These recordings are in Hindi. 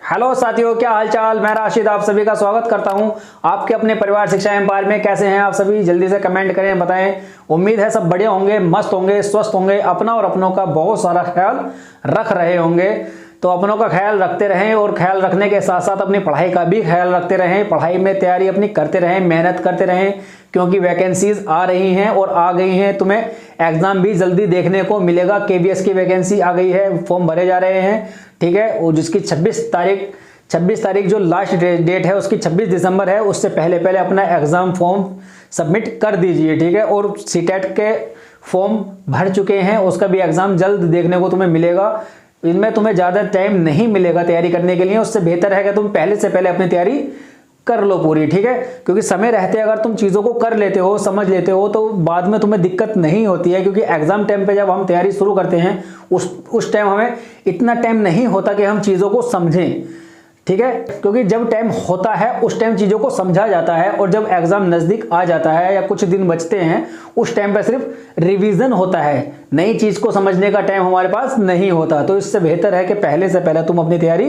हेलो साथियों, क्या हालचाल। मैं राशिद आप सभी का स्वागत करता हूं आपके अपने परिवार शिक्षा एम्पायर में। कैसे हैं आप सभी, जल्दी से कमेंट करें, बताएं। उम्मीद है सब बढ़िया होंगे, मस्त होंगे, स्वस्थ होंगे, अपना और अपनों का बहुत सारा ख्याल रख रहे होंगे। तो अपनों का ख्याल रखते रहें और ख्याल रखने के साथ साथ अपनी पढ़ाई का भी ख्याल रखते रहें। पढ़ाई में तैयारी अपनी करते रहें, मेहनत करते रहें, क्योंकि वैकेंसीज आ रही हैं और आ गई हैं। तुम्हें एग्जाम भी जल्दी देखने को मिलेगा। केवीएस की वैकेंसी आ गई है, फॉर्म भरे जा रहे हैं, ठीक है। और जिसकी 26 तारीख जो लास्ट डेट है उसकी 26 दिसंबर है। उससे पहले पहले अपना एग्जाम फॉर्म सबमिट कर दीजिए, ठीक है। और सीटेट के फॉर्म भर चुके हैं, उसका भी एग्जाम जल्द देखने को तुम्हें मिलेगा। इनमें तुम्हें ज़्यादा टाइम नहीं मिलेगा तैयारी करने के लिए। उससे बेहतर है कि तुम पहले से पहले अपनी तैयारी कर लो पूरी, ठीक है। क्योंकि समय रहते अगर तुम चीज़ों को कर लेते हो, समझ लेते हो, तो बाद में तुम्हें दिक्कत नहीं होती है। क्योंकि एग्जाम टाइम पे जब हम तैयारी शुरू करते हैं उस टाइम हमें इतना टाइम नहीं होता कि हम चीज़ों को समझें, ठीक है। क्योंकि जब टाइम होता है उस टाइम चीज़ों को समझा जाता है, और जब एग्जाम नज़दीक आ जाता है या कुछ दिन बचते हैं उस टाइम पे सिर्फ रिवीजन होता है, नई चीज़ को समझने का टाइम हमारे पास नहीं होता। तो इससे बेहतर है कि पहले से पहले तुम अपनी तैयारी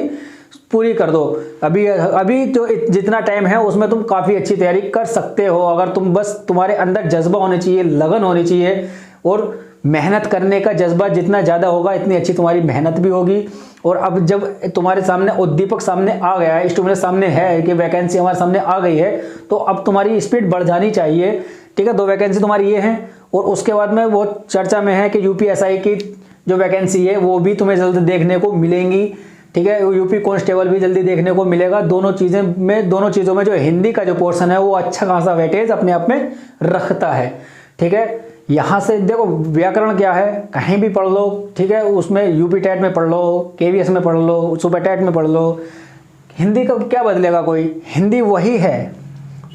पूरी कर दो। अभी तो जितना टाइम है उसमें तुम काफ़ी अच्छी तैयारी कर सकते हो। अगर तुम बस, तुम्हारे अंदर जज्बा होना चाहिए, लगन होनी चाहिए, और मेहनत करने का जज्बा जितना ज़्यादा होगा इतनी अच्छी तुम्हारी मेहनत भी होगी। और अब जब तुम्हारे सामने उद्दीपक सामने आ गया है, स्टूडेंट सामने है कि वैकेंसी हमारे सामने आ गई है, तो अब तुम्हारी स्पीड बढ़ जानी चाहिए, ठीक है। 2 वैकेंसी तुम्हारी ये हैं, और उसके बाद में वो चर्चा में है कि यूपीएसआई की जो वैकेंसी है वो भी तुम्हें जल्द देखने को मिलेंगी, ठीक है। यूपी कांस्टेबल भी जल्दी देखने को मिलेगा। दोनों चीज़ों में जो हिंदी का जो पोर्शन है वो अच्छा खासा वेटेज अपने आप में रखता है, ठीक है। यहाँ से देखो, व्याकरण क्या है, कहीं भी पढ़ लो, ठीक है। उसमें यूपी टेट में पढ़ लो, केवीएस में पढ़ लो, सुपर टेट में पढ़ लो, हिंदी का क्या बदलेगा कोई, हिंदी वही है।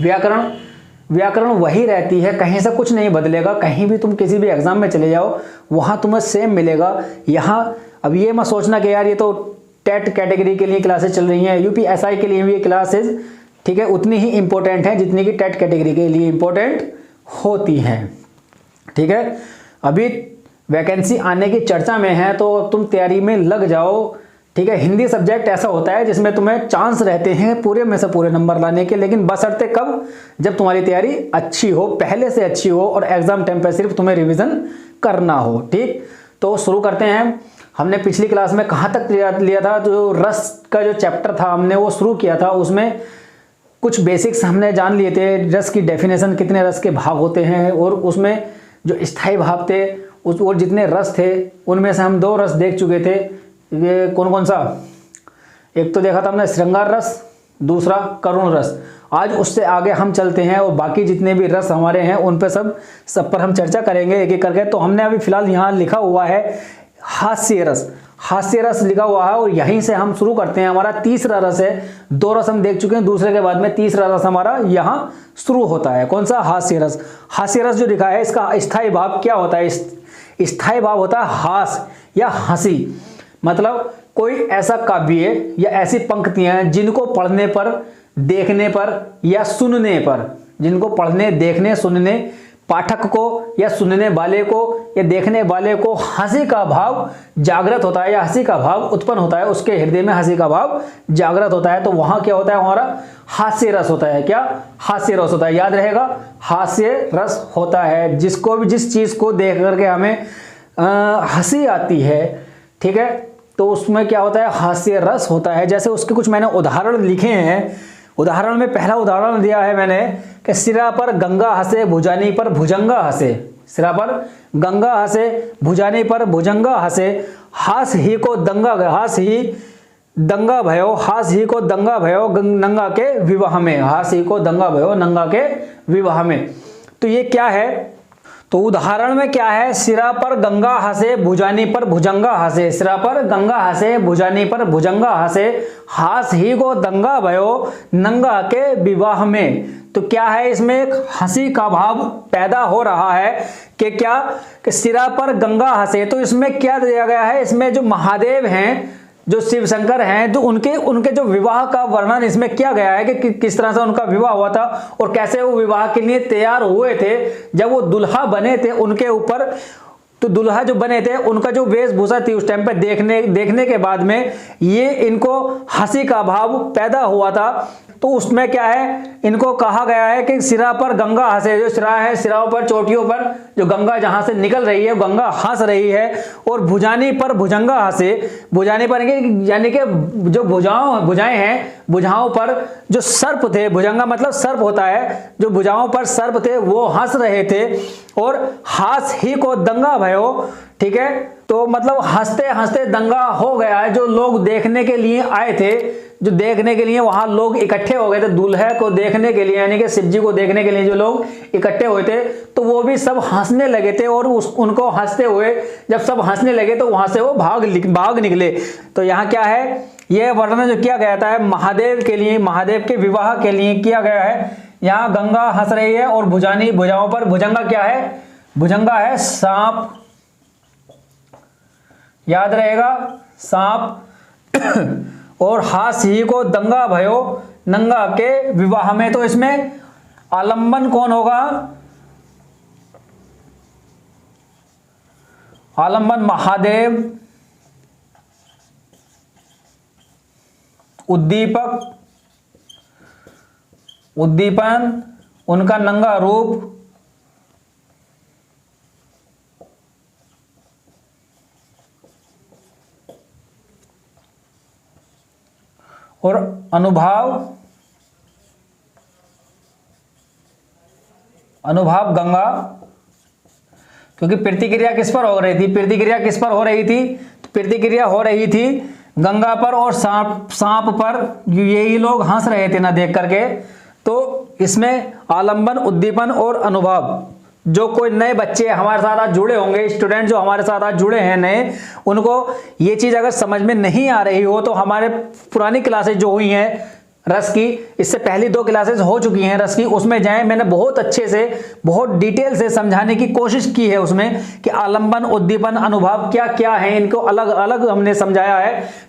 व्याकरण वही रहती है, कहीं से कुछ नहीं बदलेगा। कहीं भी तुम किसी भी एग्जाम में चले जाओ वहाँ तुम्हें सेम मिलेगा। यहाँ अब ये मत सोचना कि यार ये तो टेट कैटेगरी के लिए क्लासेस चल रही हैं, यूपीएसआई के लिए भी ये क्लासेस, ठीक है, उतनी ही इंपॉर्टेंट है जितनी कि टेट कैटेगरी के लिए इंपॉर्टेंट होती हैं, ठीक है। अभी वैकेंसी आने की चर्चा में है तो तुम तैयारी में लग जाओ, ठीक है। हिंदी सब्जेक्ट ऐसा होता है जिसमें तुम्हें चांस रहते हैं पूरे में से पूरे नंबर लाने के, लेकिन बशर्ते कब, जब तुम्हारी तैयारी अच्छी हो, पहले से अच्छी हो, और एग्जाम टाइम पर सिर्फ तुम्हें रिविजन करना हो, ठीक। तो शुरू करते हैं। हमने पिछली क्लास में कहाँ तक लिया था, जो रस का जो चैप्टर था हमने वो शुरू किया था। उसमें कुछ बेसिक्स हमने जान लिए थे, रस की डेफिनेशन, कितने रस के भाग होते हैं, और उसमें जो स्थायी भाव थे और जितने रस थे उनमें से हम 2 रस देख चुके थे। ये कौन कौन सा, एक तो देखा था हमने श्रृंगार रस, दूसरा करुण रस। आज उससे आगे हम चलते हैं और बाकी जितने भी रस हमारे हैं उन पे सब पर हम चर्चा करेंगे एक एक करके। तो हमने अभी फिलहाल यहाँ लिखा हुआ है हास्य रस लिखा हुआ है, और यहीं से हम शुरू करते हैं। हमारा तीसरा रस है, 2 रस हम देख चुके हैं, दूसरे के बाद में तीसरा रस हमारा यहाँ शुरू होता है। कौन सा, हास्य रस। हास्य रस जो लिखा है इसका स्थायी भाव क्या होता है, स्थायी भाव होता है हास या हंसी। मतलब कोई ऐसा काव्य या ऐसी पंक्तियां जिनको पढ़ने पर, देखने पर या सुनने पर, जिनको पढ़ने, देखने, सुनने, पाठक को या सुनने वाले को या देखने वाले को हंसी का भाव जागृत होता है या हंसी का भाव उत्पन्न होता है, उसके हृदय में हंसी का भाव जागृत होता है, तो वहां क्या होता है, हमारा हास्य रस होता है। क्या, हास्य रस होता है, याद रहेगा, हास्य रस होता है। जिसको भी, जिस चीज को देख करके हमें हंसी आती है, ठीक है, तो उसमें क्या होता है, हास्य रस होता है। जैसे उसके कुछ मैंने उदाहरण लिखे हैं। उदाहरण में पहला उदाहरण दिया है मैंने कि सिरा पर गंगा हंसे, भुजानी पर भुजंगा हंसे। सिरा पर गंगा हंसे, भुजानी पर भुजंगा हंसे, हास ही को दंगा भयो, हास ही को दंगा भयो नंगा के विवाह में, हास ही को दंगा भयो नंगा के विवाह में। तो ये क्या है, तो उदाहरण में क्या है, सिरा पर गंगा हंसे, भुजानी पर भुजंगा हंसे। सिरा पर गंगा हंसे, भुजानी पर भुजंगा हंसे, हास ही को दंगा भयो नंगा के विवाह में। तो क्या है, इसमें एक हंसी का भाव पैदा हो रहा है कि क्या, कि सिरा पर गंगा हंसे। तो इसमें क्या दिया गया है, इसमें जो महादेव हैं, जो शिव शंकर हैं, तो उनके जो विवाह का वर्णन इसमें किया गया है कि किस तरह से उनका विवाह हुआ था और कैसे वो विवाह के लिए तैयार हुए थे। जब वो दुल्हा बने थे उनके ऊपर तो दुल्हा जो बने थे उनका जो वेशभूषा थी उस टाइम पे देखने के बाद में ये इनको हंसी का भाव पैदा हुआ था। तो उसमें क्या है, इनको कहा गया है कि सिरा पर गंगा हंसे, जो सिरा है सिराओं पर चोटियों पर जो गंगा जहां से निकल रही है गंगा हंस रही है, और भुजानी पर भुजंगा हंसे, भुजानी पर यानी कि जो भुजाएं हैं, भुजाओं पर जो सर्प थे, भुजंगा मतलब सर्प होता है, जो भुजाओं पर सर्प थे वो हंस रहे थे, और हास ही को दंगा भयो, ठीक है। तो मतलब हंसते हंसते दंगा हो गया है। जो लोग देखने के लिए आए थे, जो देखने के लिए वहां लोग इकट्ठे हो गए थे दूल्हे को देखने के लिए, यानी कि शिव जी को देखने के लिए जो लोग इकट्ठे हुए थे, तो वो भी सब हंसने लगे थे, और उनको हंसते हुए जब सब हंसने लगे तो वहां से वो भाग निकले। तो यहाँ क्या है, यह वर्णन जो किया गया था महादेव के लिए, महादेव के विवाह के लिए किया गया है। यहाँ गंगा हंस रही है और भुजाओं पर भुजंगा क्या है, भुजंगा है सांप, याद रहेगा सांप। और हास ही को दंगा भयो, नंगा के विवाह में, तो इसमें आलंबन कौन होगा, आलंबन महादेव, उद्दीपक उद्दीपन उनका नंगा रूप, और अनुभाव गंगा, क्योंकि प्रतिक्रिया किस पर हो रही थी, प्रतिक्रिया किस पर हो रही थी, तो प्रतिक्रिया हो रही थी गंगा पर और सांप पर, यही लोग हंस रहे थे ना देख करके। तो इसमें आलंबन, उद्दीपन और अनुभव। जो कोई नए बच्चे हमारे साथ आज जुड़े होंगे, स्टूडेंट जो हमारे साथ आज जुड़े हैं नए, उनको ये चीज अगर समझ में नहीं आ रही हो तो हमारे पुरानी क्लासेस जो हुई हैं रस की, इससे पहली 2 क्लासेस हो चुकी हैं रस की, उसमें जाएं। मैंने बहुत अच्छे से, बहुत डिटेल से समझाने की कोशिश की है उसमें कि आलंबन, उद्दीपन, अनुभव क्या क्या है, इनको अलग अलग हमने समझाया है।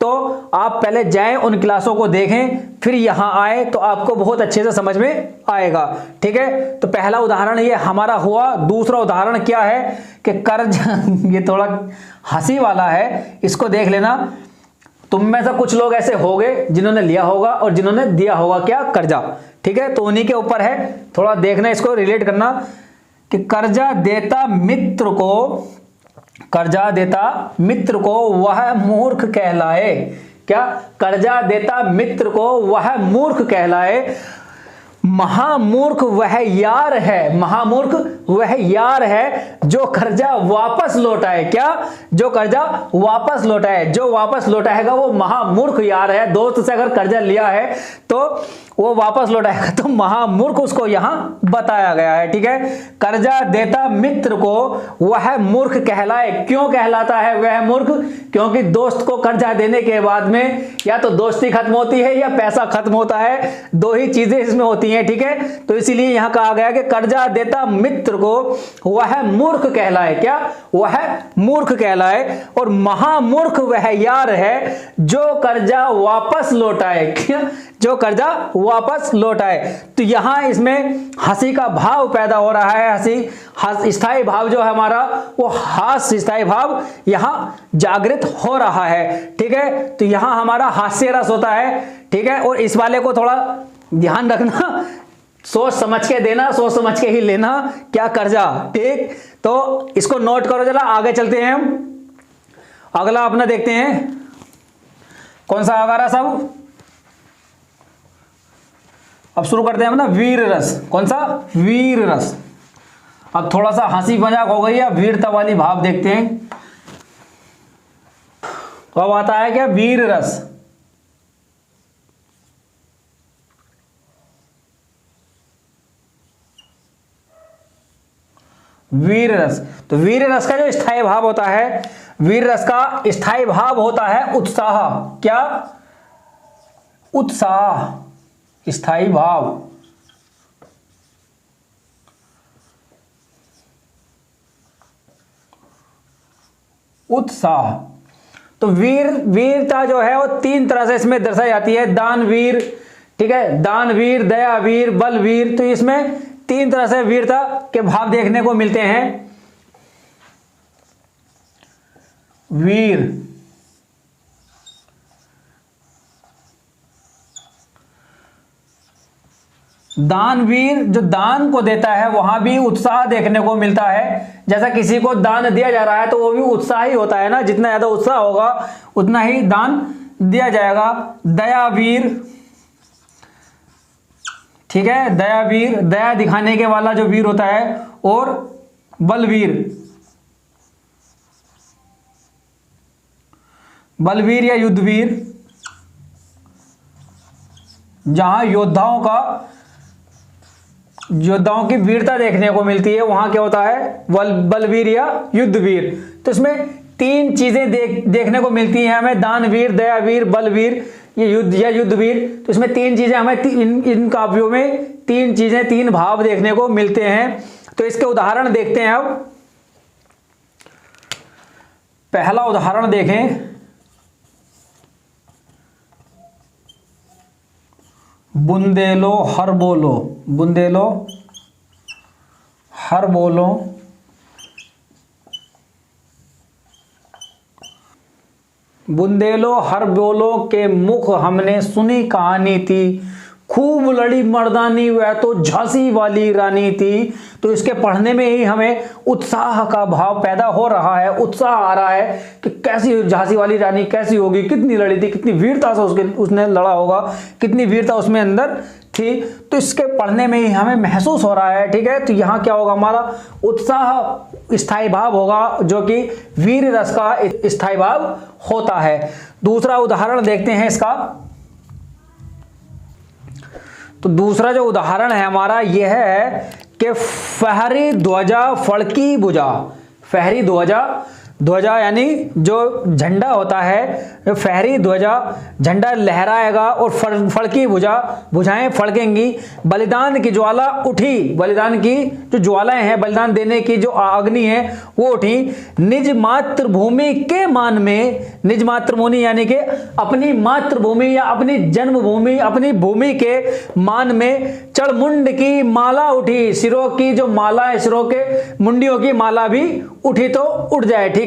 तो आप पहले जाएं, उन क्लासों को देखें, फिर यहां आए तो आपको बहुत अच्छे से समझ में आएगा, ठीक है। तो पहला उदाहरण ये हमारा हुआ। दूसरा उदाहरण क्या है कि कर्ज ये थोड़ा हंसी वाला है, इसको देख लेना। तुम में से कुछ लोग ऐसे होंगे जिन्होंने लिया होगा और जिन्होंने दिया होगा क्या, कर्जा, ठीक है। तो उन्हीं के ऊपर है, थोड़ा देखना, इसको रिलेट करना कि कर्जा देता मित्र को, कर्जा देता मित्र को वह मूर्ख कहलाए। क्या, कर्जा देता मित्र को वह मूर्ख कहलाए। महामूर्ख वह यार है, महामूर्ख वह यार है जो कर्जा वापस लौटाए। क्या, जो कर्जा वापस लौटाए, जो वापस लौटाएगा वो महामूर्ख यार है। दोस्त से अगर कर्जा लिया है तो वो वापस लौटाएगा, तो महामूर्ख उसको यहां बताया गया है, ठीक है। कर्जा देता मित्र को वह मूर्ख कहलाए। क्यों कहलाता है वह मूर्ख, क्योंकि दोस्त को कर्जा देने के बाद में या तो दोस्ती खत्म होती है या पैसा खत्म होता है, 2 ही चीजें इसमें होती हैं, ठीक है। तो इसीलिए यहां कहा गया कि कर्जा देता मित्र को वह मूर्ख कहलाए। क्या, वह मूर्ख कहलाए। और महामूर्ख वह यार है जो कर्जा वापस लौटाए। क्या, जो कर्जा वापस लौटाए। तो यहां इसमें हंसी का भाव पैदा हो रहा है, हंसी स्थायी भाव जो है हमारा, वो हास्य स्थायी भाव यहां जागृत हो रहा है, ठीक है। तो यहां हमारा हास्य रस होता है, ठीक है। और इस वाले को थोड़ा ध्यान रखना, सोच समझ के देना, सोच समझ के ही लेना, क्या, कर्जा, ठीक। तो इसको नोट करो जरा, आगे चलते हैं हम। अगला अपना देखते हैं कौन सा आ रहा सब। अब शुरू करते हैं अपना वीर रस। कौन सा, वीर रस। अब थोड़ा सा हंसी मजाक हो गई है, वीरता वाली भाव देखते हैं। तो अब आता है क्या, वीर रस। वीर रस। तो वीर रस का जो स्थायी भाव होता है, वीर रस का स्थायी भाव होता है उत्साह। क्या, उत्साह, स्थायी भाव। उत्साह। तो वीरता जो है वो 3 तरह से इसमें दर्शाई जाती है। दानवीर, ठीक है, दानवीर, दयावीर, बलवीर। तो इसमें 3 तरह से वीरता के भाव देखने को मिलते हैं। वीर। दानवीर जो दान को देता है वहां भी उत्साह देखने को मिलता है। जैसा किसी को दान दिया जा रहा है तो वो भी उत्साह ही होता है ना, जितना ज्यादा उत्साह होगा उतना ही दान दिया जाएगा। दयावीर, ठीक है, दयावीर, दया दिखाने के वाला जो वीर होता है। और बलवीर, बलवीर या युद्धवीर, जहां योद्धाओं की वीरता देखने को मिलती है वहां क्या होता है, बलवीर या युद्धवीर। तो इसमें तीन चीजें देखने को मिलती हैं हमें, दानवीर, दयावीर, बलवीर, ये युद्ध या युद्धवीर। तो इसमें तीन चीजें हमें इन काव्यों में तीन चीजें, तीन भाव देखने को मिलते हैं। तो इसके उदाहरण देखते हैं। अब पहला उदाहरण देखें, बुंदेलो हर बोलो, बुंदेलो हर बोलो। बुंदेलो हर बोलो के मुख हमने सुनी कहानी थी, खूब लड़ी मर्दानी वह तो झांसी वाली रानी थी। तो इसके पढ़ने में ही हमें उत्साह का भाव पैदा हो रहा है, उत्साह आ रहा है कि कैसी झांसी वाली रानी कैसी होगी, कितनी लड़ी थी, कितनी वीरता से उसने लड़ा होगा, कितनी वीरता उसमें अंदर थी। तो इसके पढ़ने में ही हमें महसूस हो रहा है, ठीक है। तो यहाँ क्या होगा, हमारा उत्साह स्थायी भाव होगा, जो कि वीर रस का स्थायी भाव होता है। दूसरा उदाहरण देखते हैं इसका। तो दूसरा जो उदाहरण है हमारा यह है कि फहरी ध्वजा फड़की भुजा। फहरी ध्वजा यानी जो झंडा होता है, फहरी ध्वजा, झंडा लहराएगा और फड़की भुजाएं फड़केंगी। बलिदान की ज्वाला उठी, बलिदान की जो ज्वालाएं हैं, बलिदान देने की जो अग्नि है वो उठी। निज मातृभूमि के मान में, निज मातृभूमि यानी कि अपनी मातृभूमि या अपनी जन्मभूमि, अपनी भूमि के मान में चढ़मुंड की माला उठी। सिरों की जो माला है, सिरों के मुंडियों की माला भी उठी तो उठ जाए, ठीक है।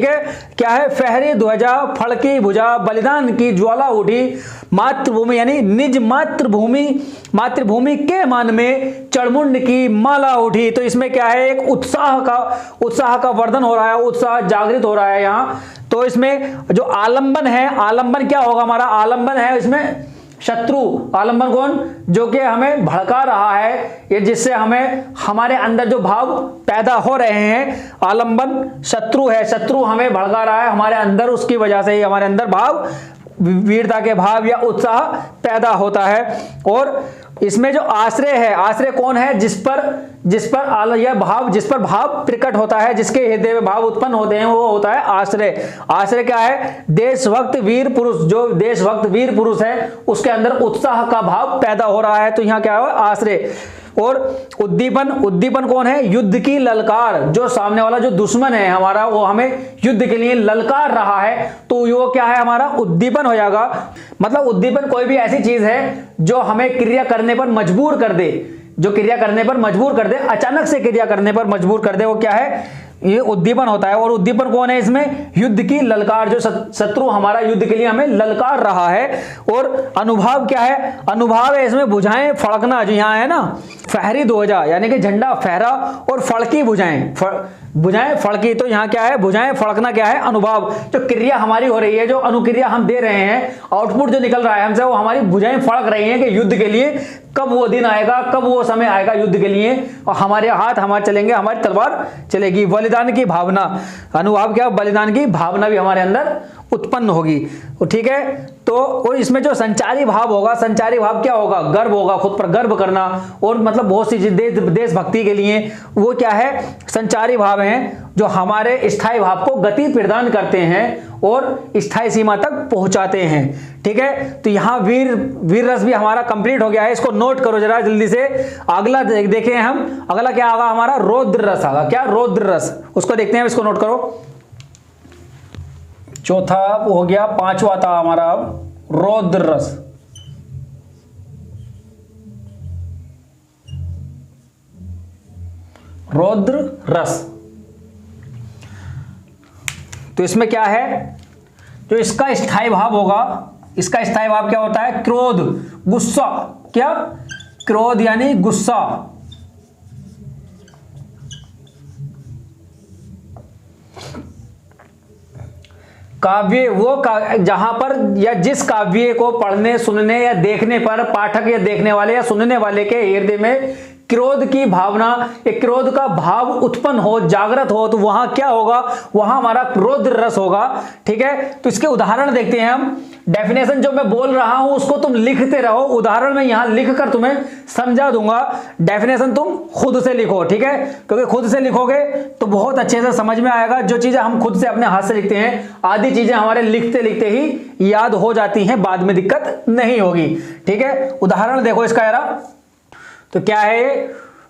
क्या है, फहरी ध्वजा फड़की भुजा, बलिदान की ज्वाला उठी। मातृभूमि यानी निज मातृभूमि के मान में चढ़मुंड की माला उठी। तो इसमें क्या है, एक उत्साह का वर्धन हो रहा है, उत्साह जागृत हो रहा है यहाँ। तो इसमें जो आलंबन है, आलंबन क्या होगा हमारा, आलंबन है इसमें शत्रु। आलंबन कौन, जो कि हमें भड़का रहा है, ये जिससे हमें हमारे अंदर जो भाव पैदा हो रहे हैं, आलंबन शत्रु है। शत्रु हमें भड़का रहा है हमारे अंदर, उसकी वजह से ही हमारे अंदर भाव, वीरता के भाव या उत्साह पैदा होता है। और इसमें जो आश्रय है, आश्रय कौन है, जिस पर यह भाव, जिस पर भाव प्रकट होता है, जिसके हृदय में भाव उत्पन्न होते हैं, वो होता है आश्रय। आश्रय क्या है, देशभक्त वीर पुरुष, जो देशभक्त वीर पुरुष है उसके अंदर उत्साह का भाव पैदा हो रहा है। तो यहाँ क्या है, आश्रय। और उद्दीपन कौन है, युद्ध की ललकार, जो सामने वाला जो दुश्मन है हमारा वो हमें युद्ध के लिए ललकार रहा है, तो वो क्या है, हमारा उद्दीपन हो जाएगा। मतलब उद्दीपन कोई भी ऐसी चीज है जो हमें क्रिया करने पर मजबूर कर दे, जो क्रिया करने पर मजबूर कर दे, अचानक से क्रिया करने पर मजबूर कर दे, वो क्या है, ये उद्दीपन होता है। और उद्दीपन कौन है इसमें, युद्ध की ललकार, जो शत्रु हमारा युद्ध के लिए हमें ललकार रहा है। और अनुभाव क्या है, अनुभाव है इसमें भुजाएं फड़कना, जो यहाँ है ना, फहरी ध्वजा यानी कि झंडा फहरा और फड़की भुजाएं फड़की। तो यहाँ क्या है, भुजाएं फड़कना क्या है, अनुभाव। जो क्रिया हमारी हो रही है, जो अनुक्रिया हम दे रहे हैं, आउटपुट जो निकल रहा है हमसे, वो हमारी भुजाएं फड़क रही हैं कि युद्ध के लिए कब वो दिन आएगा, कब वो समय आएगा युद्ध के लिए, और हमारे हाथ हमारे चलेंगे, हमारी तलवार चलेगी। बलिदान की भावना, अनुभाव क्या, बलिदान की भावना भी हमारे अंदर उत्पन्न होगी, ठीक है। तो और इसमें जो संचारी भाव होगा, संचारी भाव क्या होगा, गर्व होगा, खुद पर गर्व करना, और मतलब बहुत सी देशभक्ति के लिए वो क्या है, संचारी भाव हैं, जो हमारे स्थायी भाव को गति प्रदान करते हैं और स्थायी सीमा तक पहुंचाते हैं, ठीक है। तो यहाँ वीर रस भी हमारा कंप्लीट हो गया है, इसको नोट करो जरा जल्दी से। अगला देखें हम, अगला क्या होगा हमारा, रौद्र रस होगा। क्या, रौद्र रस, उसको देखते हैं, इसको नोट करो। चौथा हो गया, पांचवा था हमारा अब रौद्र रस। रौद्र रस तो इसमें क्या है, जो इसका स्थायी भाव होगा, इसका स्थायी भाव क्या होता है, क्रोध, गुस्सा। क्या, क्रोध यानी गुस्सा। काव्य वो जहां पर या जिस काव्य को पढ़ने, सुनने या देखने पर पाठक या देखने वाले या सुनने वाले के हृदय में क्रोध की भावना, एक क्रोध का भाव उत्पन्न हो, जागृत हो, तो वहां क्या होगा, वहां हमारा क्रोध रस होगा। ठीक है, तो इसके उदाहरण देखते हैं हम। डेफिनेशन जो मैं बोल रहा हूं उसको तुम लिखते रहो, उदाहरण मैं यहां लिखकर तुम्हें समझा दूंगा, डेफिनेशन तुम खुद से लिखो। ठीक है, क्योंकि खुद से लिखोगे तो बहुत अच्छे से समझ में आएगा। जो चीजें हम खुद से अपने हाथ से लिखते हैं, आधी चीजें हमारे लिखते लिखते ही याद हो जाती हैं, बाद में दिक्कत नहीं होगी। ठीक है, उदाहरण देखो इसका यारा। तो क्या है,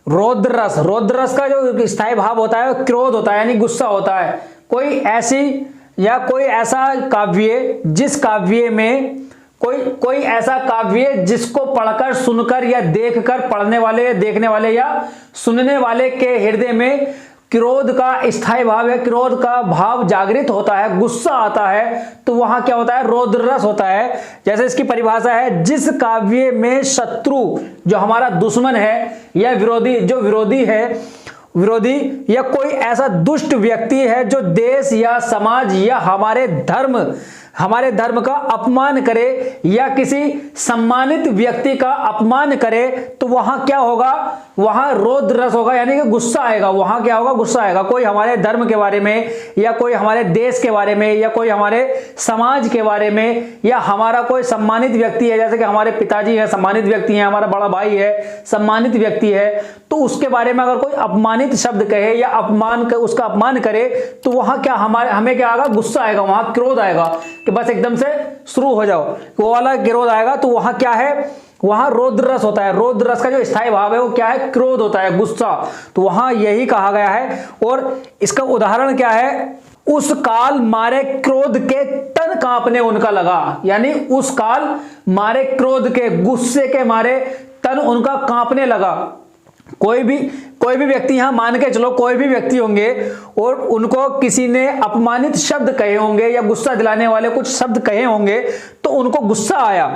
रौद्र रस। रौद्र रस का जो स्थायी भाव होता है क्रोध होता है, यानी गुस्सा होता है। कोई ऐसी या कोई ऐसा काव्य जिस काव्य में कोई ऐसा काव्य जिसको पढ़कर, सुनकर या देखकर पढ़ने वाले, देखने वाले या सुनने वाले के हृदय में क्रोध का स्थायी भाव है, क्रोध का भाव जागृत होता है, गुस्सा आता है, तो वहां क्या होता है, रौद्र रस होता है। जैसे इसकी परिभाषा है, जिस काव्य में शत्रु, जो हमारा दुश्मन है, या विरोधी, जो विरोधी है, विरोधी या कोई ऐसा दुष्ट व्यक्ति है जो देश या समाज या हमारे धर्म का अपमान करे या किसी सम्मानित व्यक्ति का अपमान करे, तो वहां क्या होगा, वहां रौद्र रस होगा, यानी कि गुस्सा आएगा। वहां क्या होगा, गुस्सा आएगा। कोई हमारे धर्म के बारे में या कोई हमारे देश के बारे में या कोई हमारे समाज के बारे में या हमारा कोई सम्मानित व्यक्ति है, जैसे कि हमारे पिताजी है, सम्मानित व्यक्ति है, हमारा बड़ा भाई है, सम्मानित व्यक्ति है, तो उसके बारे में अगर कोई अपमानित शब्द कहे या उसका अपमान करे, तो वहां क्या हमें क्या आएगा, गुस्सा आएगा, वहां क्रोध आएगा कि बस एकदम से शुरू हो जाओ, वो वाला क्रोध आएगा। तो वहां क्या है, वहां रौद्र रस होता है। रौद्र रस का जो स्थायी भाव है वो क्या है, क्रोध होता है, गुस्सा। तो वहां यही कहा गया है। और इसका उदाहरण क्या है, उस काल मारे क्रोध के तन कांपने उनका लगा, यानी उस काल मारे क्रोध के, गुस्से के मारे तन उनका कांपने लगा। कोई भी व्यक्ति, यहां मान के चलो कोई भी व्यक्ति होंगे और उनको किसी ने अपमानित शब्द कहे होंगे या गुस्सा दिलाने वाले कुछ शब्द कहे होंगे, तो उनको गुस्सा आया।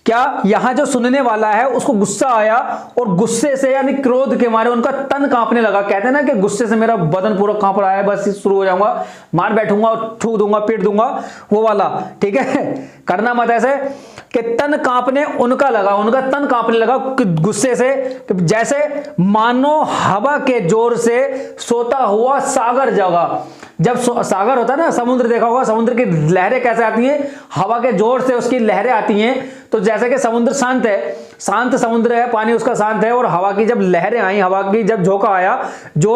क्या, यहां जो सुनने वाला है उसको गुस्सा आया और गुस्से से यानी क्रोध के मारे उनका तन कांपने लगा। कहते हैं ना कि गुस्से से मेरा बदन पूरा कांप रहा है, बस शुरू हो जाऊंगा, मार बैठूंगा और ठूक दूंगा, पीट दूंगा, वो वाला। ठीक है, करना मत ऐसे कि तन कांपने उनका लगा, उनका तन कांपने लगा गुस्से से, जैसे मानो हवा के जोर से सोता हुआ सागर जगा। जब सागर होता है ना, समुद्र देखा होगा, समुद्र की लहरें कैसे आती हैं, हवा के जोर से उसकी लहरें आती हैं। तो जैसे कि समुद्र शांत है, शांत समुद्र है, पानी उसका शांत है, और हवा की जब लहरें आई, हवा की जब झोंका आया,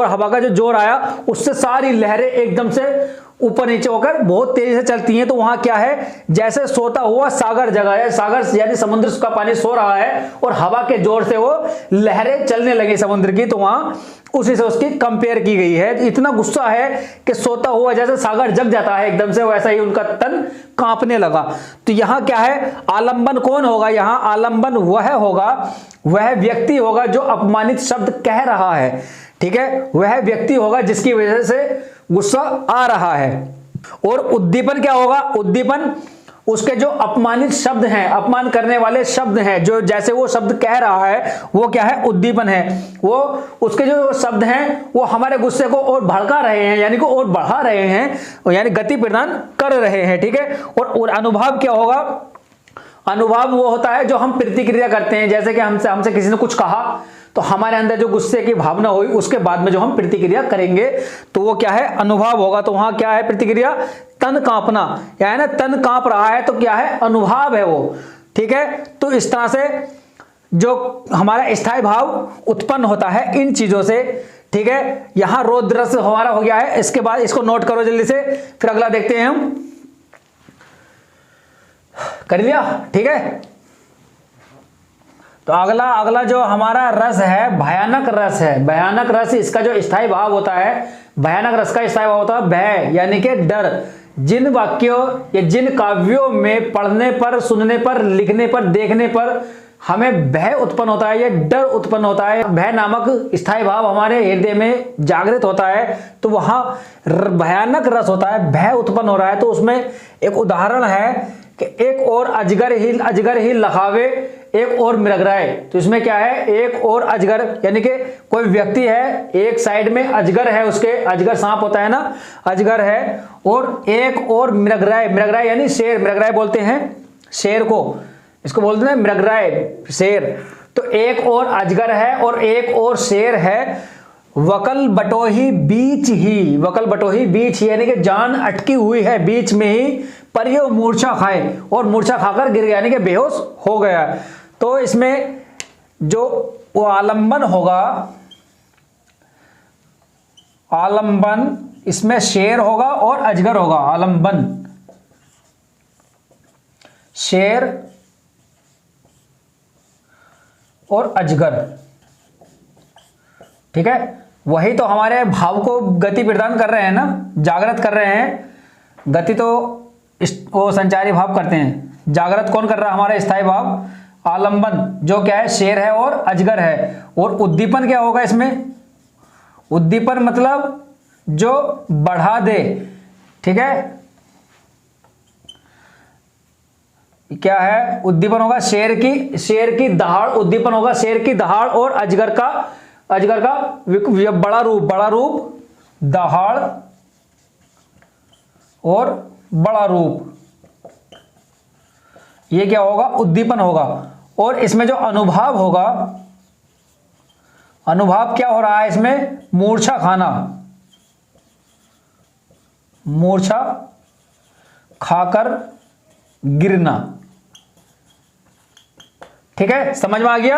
हवा का जो जोर आया, उससे सारी लहरें एकदम से ऊपर नीचे होकर बहुत तेजी से चलती हैं। तो वहां क्या है, जैसे सोता हुआ सागर जगा है, सागर यानी समुद्र का पानी सो रहा है और हवा के जोर से वो लहरें चलने लगी समुद्र की, तो वहां उसी से उसकी कंपेयर की गई है। इतना गुस्सा है कि सोता हुआ जैसे सागर जग जाता है एकदम से, वैसा ही उनका तन कांपने लगा। तो यहां क्या है, आलंबन कौन होगा, यहां आलंबन वह होगा, वह व्यक्ति होगा जो अपमानित शब्द कह रहा है। ठीक है, वह व्यक्ति होगा जिसकी वजह से गुस्सा आ रहा है। और उद्दीपन क्या होगा, उद्दीपन उसके जो अपमानित शब्द हैं, अपमान करने वाले शब्द हैं, जो जैसे वो शब्द कह रहा है, वो क्या है, उद्दीपन है। वो उसके जो शब्द हैं वो हमारे गुस्से को और भड़का रहे हैं, यानी को और बढ़ा रहे हैं, यानी गति प्रदान कर रहे हैं। ठीक है, और अनुभव क्या होगा, अनुभव वो होता है जो हम प्रतिक्रिया करते हैं। जैसे कि हमसे किसी ने कुछ कहा, तो हमारे अंदर जो गुस्से की भावना हुई, उसके बाद में जो हम प्रतिक्रिया करेंगे, तो वो क्या है, अनुभव होगा। तो वहां क्या है, प्रतिक्रिया, तन कांपना, यानी ना तन कांप रहा है, तो क्या है, अनुभव है वो। ठीक है, तो इस तरह से जो हमारा स्थायी भाव उत्पन्न होता है इन चीजों से। ठीक है, यहां रौद्र रस हमारा हो गया है। इसके बाद इसको नोट करो जल्दी से, फिर अगला देखते हैं हम। कर लिया, ठीक है। तो अगला जो हमारा रस है, भयानक रस है। भयानक रस, इसका जो स्थायी भाव होता है, भयानक रस का स्थायी भाव होता है भय, यानी कि डर। जिन वाक्यों या जिन काव्यों में पढ़ने पर, सुनने पर, लिखने पर, देखने पर हमें भय उत्पन्न होता है या डर उत्पन्न होता है, भय नामक स्थायी भाव हमारे हृदय में जागृत होता है, तो वहां भयानक रस होता है, भय उत्पन्न हो रहा है। तो उसमें एक उदाहरण है कि एक और अजगर ही लखावे, एक और मृगराय। तो इसमें क्या है, एक और अजगर यानी कि कोई व्यक्ति है, एक साइड में अजगर है, उसके अजगर सांप होता है ना, अजगर है, और एक और मृगराय यानी शेर, मृगराय बोलते हैं शेर को, इसको बोलते हैं मृगराय, शेर। तो एक और अजगर है और एक और शेर है, वकल बटोही बीच ही, वकल बटोही बीच ही यानी कि जान अटकी हुई है बीच में ही, पर ये मूर्छा खाए, और मूर्छा खाकर गिर गया यानी कि बेहोश हो गया। तो इसमें जो वो आलंबन होगा, आलंबन, इसमें शेर होगा और अजगर होगा, आलंबन शेर और अजगर, ठीक है। वही तो हमारे भाव को गति प्रदान कर रहे हैं ना, जागृत कर रहे हैं। गति तो वो संचारी भाव करते हैं, जागृत कौन कर रहा है, हमारा स्थायी भाव आलंबन, जो क्या है, शेर है और अजगर है। और उद्दीपन क्या होगा इसमें, उद्दीपन मतलब जो बढ़ा दे, ठीक है। क्या है, उद्दीपन होगा शेर की दहाड़, उद्दीपन होगा शेर की दहाड़, और अजगर का बड़ा रूप, दहाड़ और बड़ा रूप, ये क्या होगा, उद्दीपन होगा। और इसमें जो अनुभाव होगा, अनुभाव क्या हो रहा है इसमें, मूर्छा खाना, मूर्छा खाकर गिरना, ठीक है, समझ में आ गया।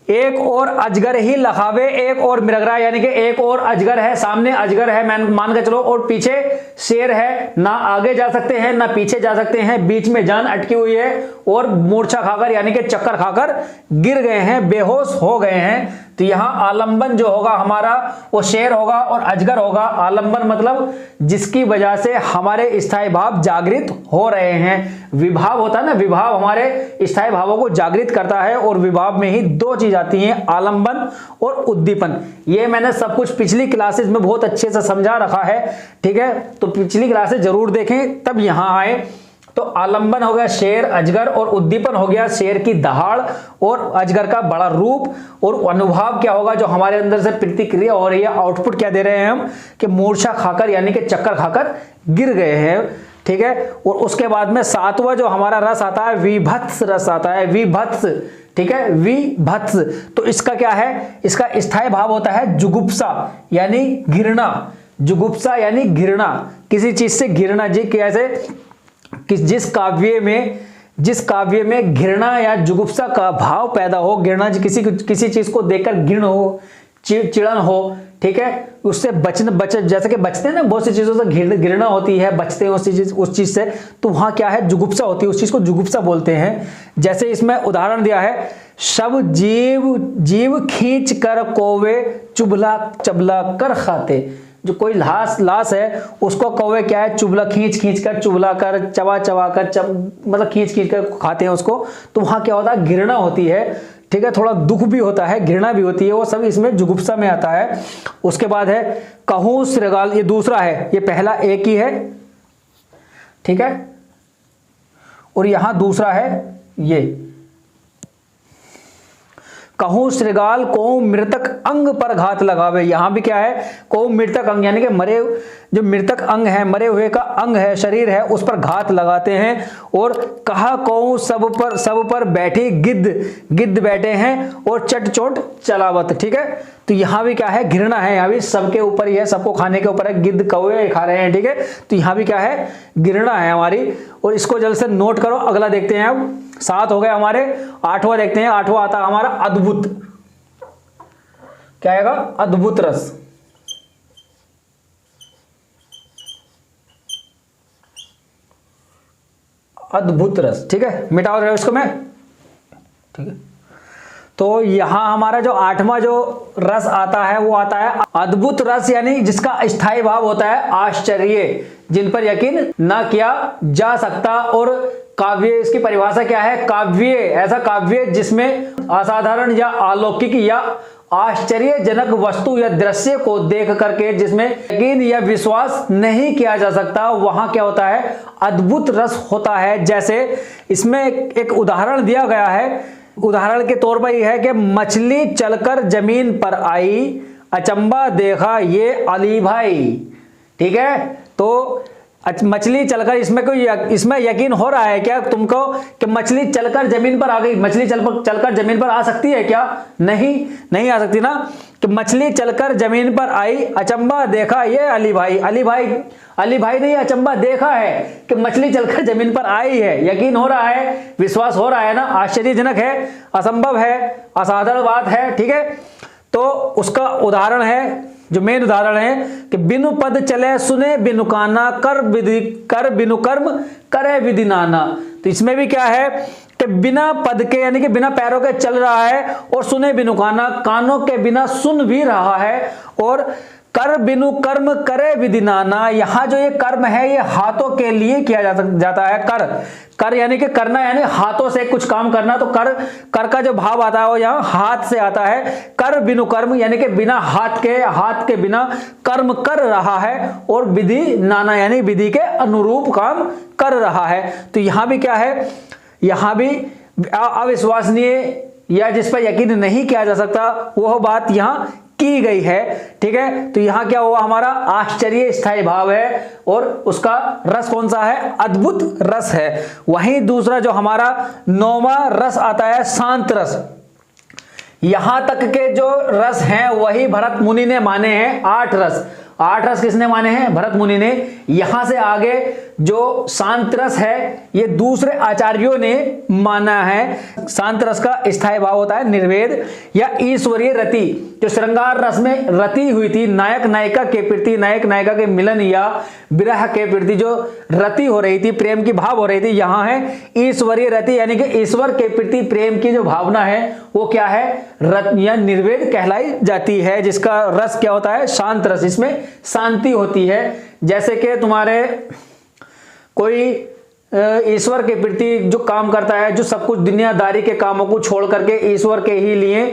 एक और अजगर ही लखावे, एक और मृगराय यानी कि एक और अजगर है, सामने अजगर है मान के चलो, और पीछे शेर है, ना आगे जा सकते हैं ना पीछे जा सकते हैं, बीच में जान अटकी हुई है, और मूर्छा खाकर यानी कि चक्कर खाकर गिर गए हैं, बेहोश हो गए हैं। तो यहां आलंबन जो होगा हमारा, वो शेर होगा और अजगर होगा। आलंबन मतलब जिसकी वजह से हमारे स्थायी भाव जागृत हो रहे हैं। विभाव होता है ना, विभाव हमारे स्थायी भावों को जागृत करता है, और विभाव में ही दो चीज आती हैं, आलंबन और उद्दीपन। ये मैंने सब कुछ पिछली क्लासेस में बहुत अच्छे से समझा रखा है, ठीक है। तो पिछली क्लासेस जरूर देखें तब यहां आए। तो आलंबन हो गया शेर अजगर, और उद्दीपन हो गया शेर की दहाड़ और अजगर का बड़ा रूप। और अनुभव क्या होगा, जो हमारे अंदर से प्रतिक्रिया हो रही है, आउटपुट क्या दे रहे हैं हम, कि मूर्छा खाकर यानी कि चक्कर खाकर गिर गए हैं, ठीक है। और उसके बाद में सातवां जो हमारा रस आता है, विभत्स रस आता है, विभत्स, ठीक है, विभत्स। तो इसका क्या है, इसका स्थायी भाव होता है जुगुप्सा यानी घृणा, जुगुप्सा यानी घृणा, किसी चीज से घृणा। जी कैसे, जिस काव्य में घृणा या जुगुप्सा का भाव पैदा हो, घृणा किसी चीज को देखकर घृण हो, चिड़न हो, ठीक है, उससे जैसे कि बचते हैं ना, बहुत सी चीजों से घृणा होती है, बचते हैं उस चीज से, तो वहां क्या है, जुगुप्सा होती है, उस चीज को जुगुप्सा बोलते हैं। जैसे इसमें उदाहरण दिया है, सब जीव खींच कर कोवे चुभला चबला कर खाते। जो कोई लाश है उसको कौवे क्या है, चुबला खींच कर, चुबला कर, चबा कर, मतलब खींच कर खाते हैं उसको। तो वहां क्या होता है, घृणा होती है, ठीक है, थोड़ा दुख भी होता है, घृणा भी होती है, वो सब इसमें जुगुप्सा में आता है। उसके बाद है कहूं श्रृगाल, ये दूसरा है, ये पहला एक ही है, ठीक है, और यहां दूसरा है ये, कहूं श्रृगाल को मृतक अंग पर घात लगावे। यहां भी क्या है, को मृतक अंग यानी कि जो मृतक अंग है, मरे हुए का अंग है, शरीर है, उस पर घात लगाते हैं। और कहा को सब पर बैठी गिद्ध बैठे हैं और चट चोट चलावत, ठीक है। तो यहां भी क्या है, घृणा है, यहां भी सबके ऊपर ही है, सबको खाने के ऊपर है, गिद्ध कौवे खा रहे हैं, ठीक है। तो यहां भी क्या है, घृणा है हमारी। और इसको जल्द से नोट करो, अगला देखते हैं। अब 7 हो गए हमारे, 8वां देखते हैं। 8वां आता है हमारा अद्भुत, क्या आएगा, अद्भुत रस, अद्भुत रस, ठीक है, मिटाओ रहे इसको मैं, ठीक है। तो यहां हमारा जो 8वां जो रस आता है वो आता है अद्भुत रस, यानी जिसका स्थायी भाव होता है आश्चर्य, जिन पर यकीन ना किया जा सकता और काव्य, इसकी परिभाषा क्या है? काव्य ऐसा काव्य जिसमें असाधारण या अलौकिक या आश्चर्यजनक वस्तु या दृश्य को देख करके जिसमें यकीन या विश्वास नहीं किया जा सकता, वहां क्या होता है? अद्भुत रस होता है। जैसे इसमें एक उदाहरण दिया गया है, उदाहरण के तौर पर यह है कि मछली चलकर जमीन पर आई, अचंबा देखा ये अली भाई। ठीक है, तो मछली चलकर, इसमें यकीन हो रहा है क्या तुमको कि मछली चलकर जमीन पर आ गई? मछली चलकर जमीन पर आ सकती है क्या? नहीं आ सकती ना। कि मछली चलकर जमीन पर आई, अचंबा देखा ये अली भाई। अली भाई नहीं, अचंबा देखा है कि मछली चलकर जमीन पर आई है। यकीन हो रहा है, विश्वास हो रहा है ना। आश्चर्यजनक है, असंभव है, असाधारण बात है। ठीक है, तो उसका उदाहरण है, जो मेन उदाहरण है कि बिनु पद चले सुने बिनु काना, कर बिनु कर्म करे विधि नाना। तो इसमें भी क्या है कि बिना पद के यानी कि बिना पैरों के चल रहा है, और सुने बिनु काना, कानों के बिना सुन भी रहा है, और कर बिनु कर्म करे विधि नाना। यहाँ जो ये कर्म है ये हाथों के लिए किया जाता है। कर यानी कि करना, यानी हाथों से कुछ काम करना। तो कर का जो भाव आता है वो यहाँ हाथ से आता है। कर बिनु कर्म यानी कि बिना हाथ के बिना कर्म कर रहा है, और विधि नाना यानी विधि के अनुरूप काम कर रहा है। तो यहाँ भी क्या है? यहाँ भी अविश्वसनीय या जिस पर यकीन नहीं किया जा सकता वह बात यहाँ की गई है। ठीक है, तो यहां क्या हुआ? हमारा आश्चर्य स्थायी भाव है, और उसका रस कौन सा है? अद्भुत रस है। वहीं दूसरा जो हमारा 9वां रस आता है, शांत रस। यहां तक के जो रस हैं वही भरत मुनि ने माने हैं 8 रस। 8 रस किसने माने हैं? भरत मुनि ने। यहां से आगे जो शांत रस है ये दूसरे आचार्यों ने माना है। शांत रस का स्थायी भाव होता है निर्वेद या ईश्वरीय रति। जो श्रृंगार रस में रति हुई थी, नायक नायिका के प्रति, नायक नायिका के मिलन या विरह के प्रति जो रति हो रही थी, प्रेम की भाव हो रही थी, यहाँ है ईश्वरीय रति यानी कि ईश्वर के प्रति प्रेम की जो भावना है वो क्या है? रत या निर्वेद कहलाई जाती है, जिसका रस क्या होता है? शांत रस। इसमें शांति होती है। जैसे कि तुम्हारे कोई ईश्वर के प्रति जो काम करता है, जो सब कुछ दुनियादारी के कामों को छोड़ करके ईश्वर के ही लिए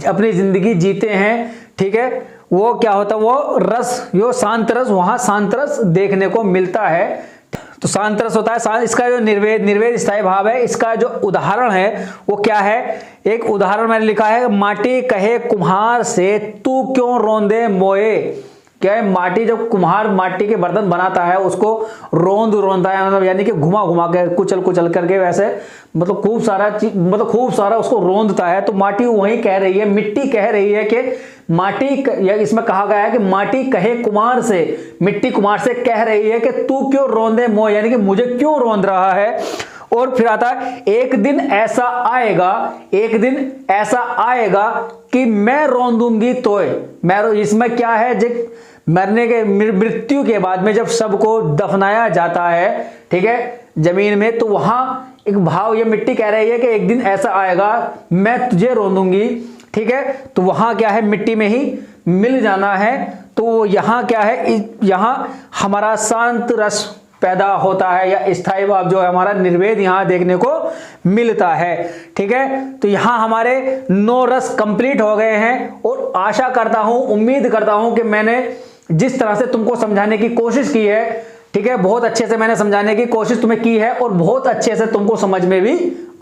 अपनी जिंदगी जीते हैं, ठीक है, वो क्या होता है? वो रस, यो शांत रस, वहां शांत रस देखने को मिलता है। तो शांत रस होता है। इसका जो निर्वेद स्थायी भाव है, इसका जो उदाहरण है वो क्या है? एक उदाहरण मैंने लिखा है, माटी कहे कुम्हार से तू क्यों रोंदे मोए। क्या है? माटी, जब कुम्हार माटी के बर्तन बनाता है उसको रोंदता है, मतलब यानी कि घुमा के कुचल करके, वैसे मतलब खूब सारा उसको रोंदता है। तो माटी वही कह रही है, मिट्टी कह रही है कि माटी, या इसमें कहा गया है कि माटी कहे कुम्हार से, मिट्टी कुम्हार से कह रही है कि तू क्यों रोंदे मोए, यानी कि मुझे क्यों रोंद रहा है। और फिर आता है, एक दिन ऐसा आएगा कि मैं रोंदूंगी तोय। इसमें क्या है? मरने के, मृत्यु के बाद में जब सबको दफनाया जाता है, ठीक है, जमीन में, तो वहां एक भाव, ये मिट्टी कह रही है कि एक दिन ऐसा आएगा मैं तुझे रोंदूंगी। ठीक है, तो वहां क्या है? मिट्टी में ही मिल जाना है। तो यहां क्या है? यहां हमारा शांत रस पैदा होता है, या स्थायी भाव जो है हमारा निर्वेद यहां देखने को मिलता है। ठीक है, तो यहां हमारे 9 रस कंप्लीट हो गए हैं, और आशा करता हूं, उम्मीद करता हूं कि मैंने जिस तरह से तुमको समझाने की कोशिश की है, ठीक है, बहुत अच्छे से मैंने समझाने की कोशिश तुम्हें की है, और बहुत अच्छे से तुमको समझ में भी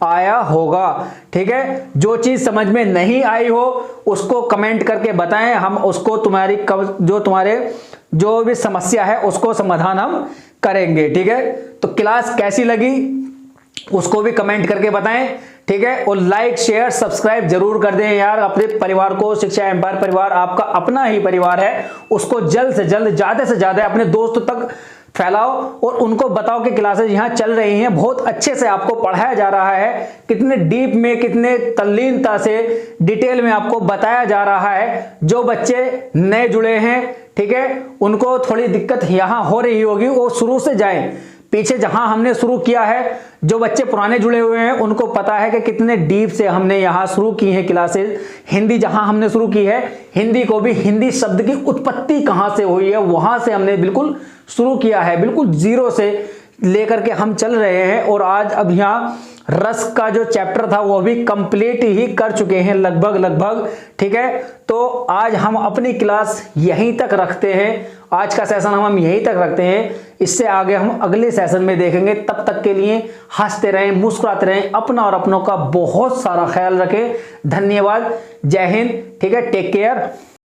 आया होगा। ठीक है, जो चीज समझ में नहीं आई हो उसको कमेंट करके बताएं, हम उसको तुम्हारे जो भी समस्या है उसको समाधान हम करेंगे। ठीक है, तो क्लास कैसी लगी उसको भी कमेंट करके बताएं। ठीक है, और लाइक शेयर सब्सक्राइब जरूर कर दें यार। अपने परिवार को, शिक्षा एम्पायर परिवार आपका अपना ही परिवार है, उसको जल्द से जल्द, ज्यादा से ज्यादा अपने दोस्तों तक फैलाओ, और उनको बताओ कि क्लासेस यहाँ चल रही हैं, बहुत अच्छे से आपको पढ़ाया जा रहा है, कितने डीप में, कितने तल्लीनता से, डिटेल में आपको बताया जा रहा है। जो बच्चे नए जुड़े हैं, ठीक है, उनको थोड़ी दिक्कत यहाँ हो रही होगी, वो शुरू से जाएं, पीछे जहां हमने शुरू किया है। जो बच्चे पुराने जुड़े हुए हैं उनको पता है कि कितने डीप से हमने यहाँ शुरू की है क्लासेस। हिंदी जहां हमने शुरू की है, हिंदी को भी, हिंदी शब्द की उत्पत्ति कहां से हुई है वहां से हमने बिल्कुल शुरू किया है, बिल्कुल जीरो से, लेकर के हम चल रहे हैं और आज अब यहाँ रस का जो चैप्टर था वो भी कंप्लीट ही कर चुके हैं लगभग। ठीक है, तो आज हम अपनी क्लास यहीं तक रखते हैं। आज का सेशन हम यहीं तक रखते हैं। इससे आगे हम अगले सेशन में देखेंगे। तब तक के लिए हंसते रहें, मुस्कुराते रहें, अपना और अपनों का बहुत सारा ख्याल रखें। धन्यवाद, जय हिंद। ठीक है, टेक केयर।